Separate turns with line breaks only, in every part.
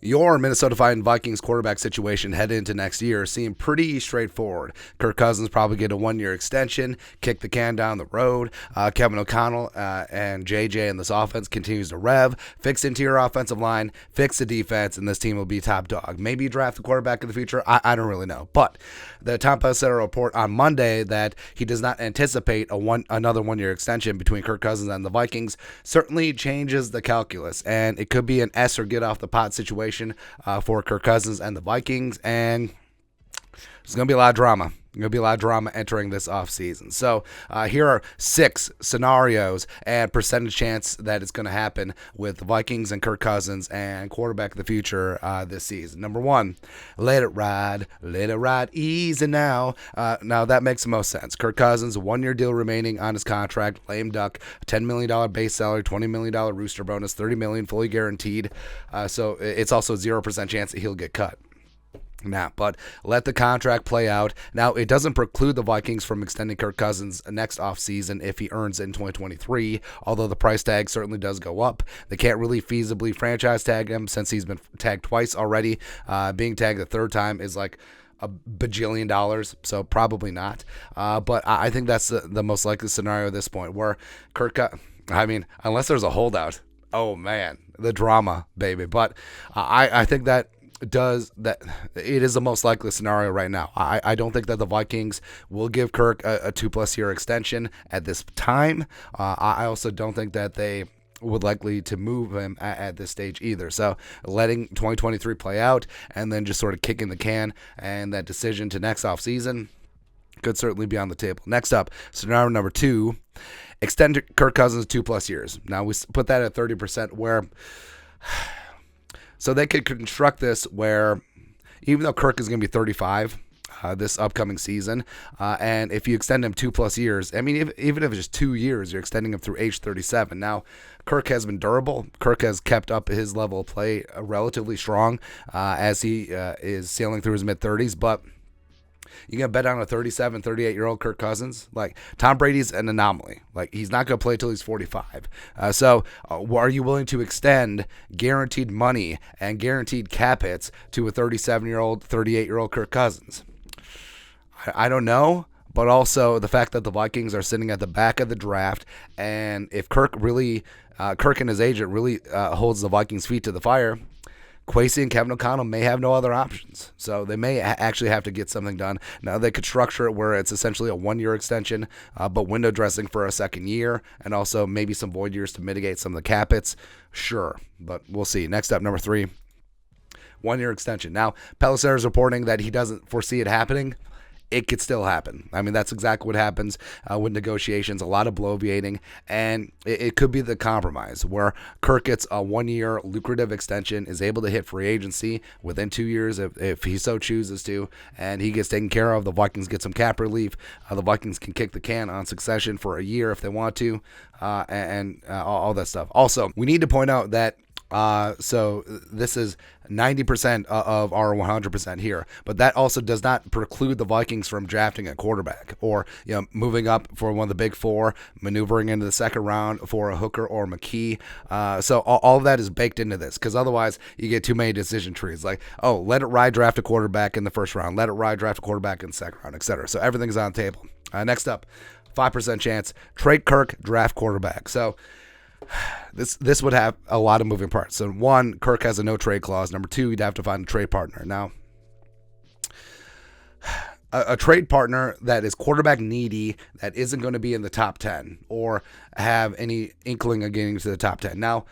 Your Minnesota Vikings quarterback situation headed into next year seemed pretty straightforward. Kirk Cousins probably get a 1-year extension, kick the can down the road. Kevin O'Connell and JJ in this offense continues to rev, fix interior offensive line, fix the defense, and this team will be top dog. Maybe draft the quarterback in the future. I don't really know. But the Tom Pelissero report on Monday that he does not anticipate another 1-year extension between Kirk Cousins and the Vikings certainly changes the calculus, and it could be an S or get off the pot situation for Kirk Cousins and the Vikings, and there's going to be a lot of drama. Going to be a lot of drama entering this offseason. So here are 6 scenarios and percentage chance that it's going to happen with the Vikings and Kirk Cousins and quarterback of the future this season. Number 1, let it ride easy now. Now that makes the most sense. Kirk Cousins, 1-year deal remaining on his contract, lame duck, $10 million base salary, $20 million rooster bonus, $30 million fully guaranteed. So it's also 0% chance that he'll get cut. Now, but let the contract play out. Now, it doesn't preclude the Vikings from extending Kirk Cousins next offseason if he earns it in 2023, although the price tag certainly does go up. They can't really feasibly franchise tag him since he's been tagged twice already. Being tagged the third time is like a bajillion dollars, so probably not. But I think that's the most likely scenario at this point, where unless there's a holdout. Oh, man, the drama, baby. But I think that it is the most likely scenario right now. I don't think that the Vikings will give Kirk a 2+ year extension at this time. I also don't think that they would likely to move him at this stage either. So letting 2023 play out and then just sort of kicking the can, and that decision to next offseason could certainly be on the table. Next up, scenario number 2, extend Kirk Cousins 2+ years. Now we put that at 30%, where so they could construct this where, even though Kirk is going to be 35 this upcoming season, and if you extend him 2+ years, I mean, even if it's just 2 years, you're extending him through age 37. Now, Kirk has been durable. Kirk has kept up his level of play relatively strong as he is sailing through his mid-30s, but you gonna bet on a 37, 38-year-old Kirk Cousins? Like, Tom Brady's an anomaly. Like, he's not gonna play till he's 45. So are you willing to extend guaranteed money and guaranteed cap hits to a 37-year-old, 38-year-old Kirk Cousins? I don't know. But also the fact that the Vikings are sitting at the back of the draft, and if Kirk and his agent really holds the Vikings' feet to the fire, Kwesi and Kevin O'Connell may have no other options. So they may actually have to get something done. Now, they could structure it where it's essentially a 1-year extension, but window dressing for a second year, and also maybe some void years to mitigate some of the cap hits. Sure, but we'll see. Next up, number 3, 1-year extension. Now, Pelissero is reporting that he doesn't foresee it happening. It could still happen. I mean, that's exactly what happens with negotiations, a lot of bloviating, and it could be the compromise where Kirk gets a 1-year lucrative extension, is able to hit free agency within 2 years if he so chooses to, and he gets taken care of. The Vikings get some cap relief. The Vikings can kick the can on succession for a year if they want to, and all that stuff. Also, we need to point out that so this is 90% of our 100% here, but that also does not preclude the Vikings from drafting a quarterback or, moving up for one of the big 4, maneuvering into the second round for a Hooker or McKee. So all of that is baked into this, because otherwise you get too many decision trees. Like, oh, let it ride, draft a quarterback in the first round, let it ride, draft a quarterback in the second round, etc. So everything's on the table. Next up, 5% chance, trade Kirk, draft quarterback. So this would have a lot of moving parts. So 1, Kirk has a no trade clause. Number 2, you'd have to find a trade partner. Now, a trade partner that is quarterback needy, that isn't going to be in the top 10 or have any inkling of getting to the top 10. Now,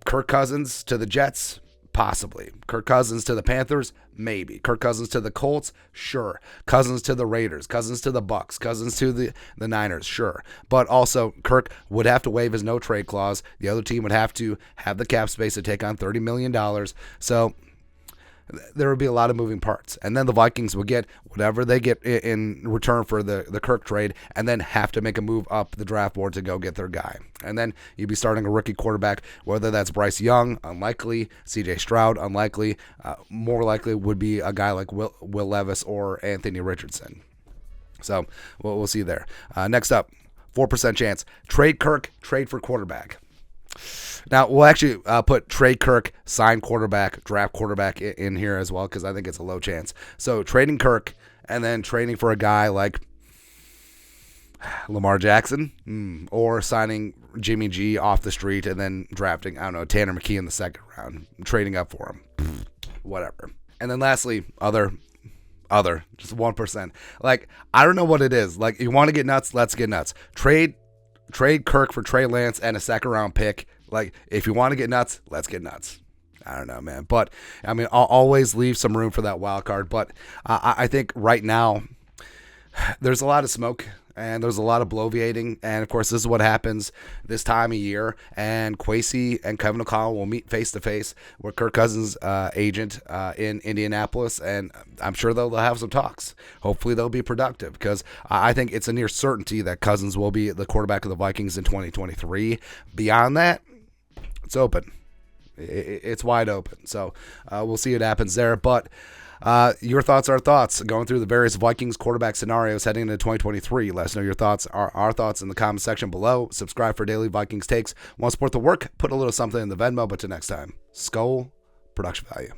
Kirk Cousins to the Jets, possibly. Kirk Cousins to the Panthers, maybe. Kirk Cousins to the Colts, sure. Cousins to the Raiders, Cousins to the Bucks, Cousins to the Niners, sure. But also, Kirk would have to waive his no-trade clause. The other team would have to have the cap space to take on $30 million. So there would be a lot of moving parts. And then the Vikings would get whatever they get in return for the Kirk trade, and then have to make a move up the draft board to go get their guy. And then you'd be starting a rookie quarterback, whether that's Bryce Young, unlikely, CJ Stroud, unlikely. More likely would be a guy like Will Levis or Anthony Richardson. So we'll see there. Next up, 4% chance. Trade Kirk, trade for quarterback. Now, we'll actually put trade Kirk, sign quarterback, draft quarterback in here as well, because I think it's a low chance. So trading Kirk and then trading for a guy like Lamar Jackson, or signing Jimmy G off the street and then drafting, I don't know, Tanner McKee in the second round, trading up for him, whatever. And then lastly, other, just 1%. Like, I don't know what it is. Like, you want to get nuts? Let's get nuts. Trade Kirk for Trey Lance and a second round pick. Like, if you want to get nuts, let's get nuts. I don't know, man. But, I mean, I'll always leave some room for that wild card. But I think right now there's a lot of smoke and there's a lot of bloviating. And, of course, this is what happens this time of year. And Kwesi and Kevin O'Connell will meet face-to-face with Kirk Cousins' agent in Indianapolis. And I'm sure they'll have some talks. Hopefully they'll be productive, because I think it's a near certainty that Cousins will be the quarterback of the Vikings in 2023. Beyond that, it's open. It's wide open. So we'll see what happens there. But your thoughts are thoughts. Going through the various Vikings quarterback scenarios heading into 2023. Let us know your thoughts, our thoughts, in the comment section below. Subscribe for daily Vikings takes. Want to support the work? Put a little something in the Venmo. But till next time, Skull Production Value.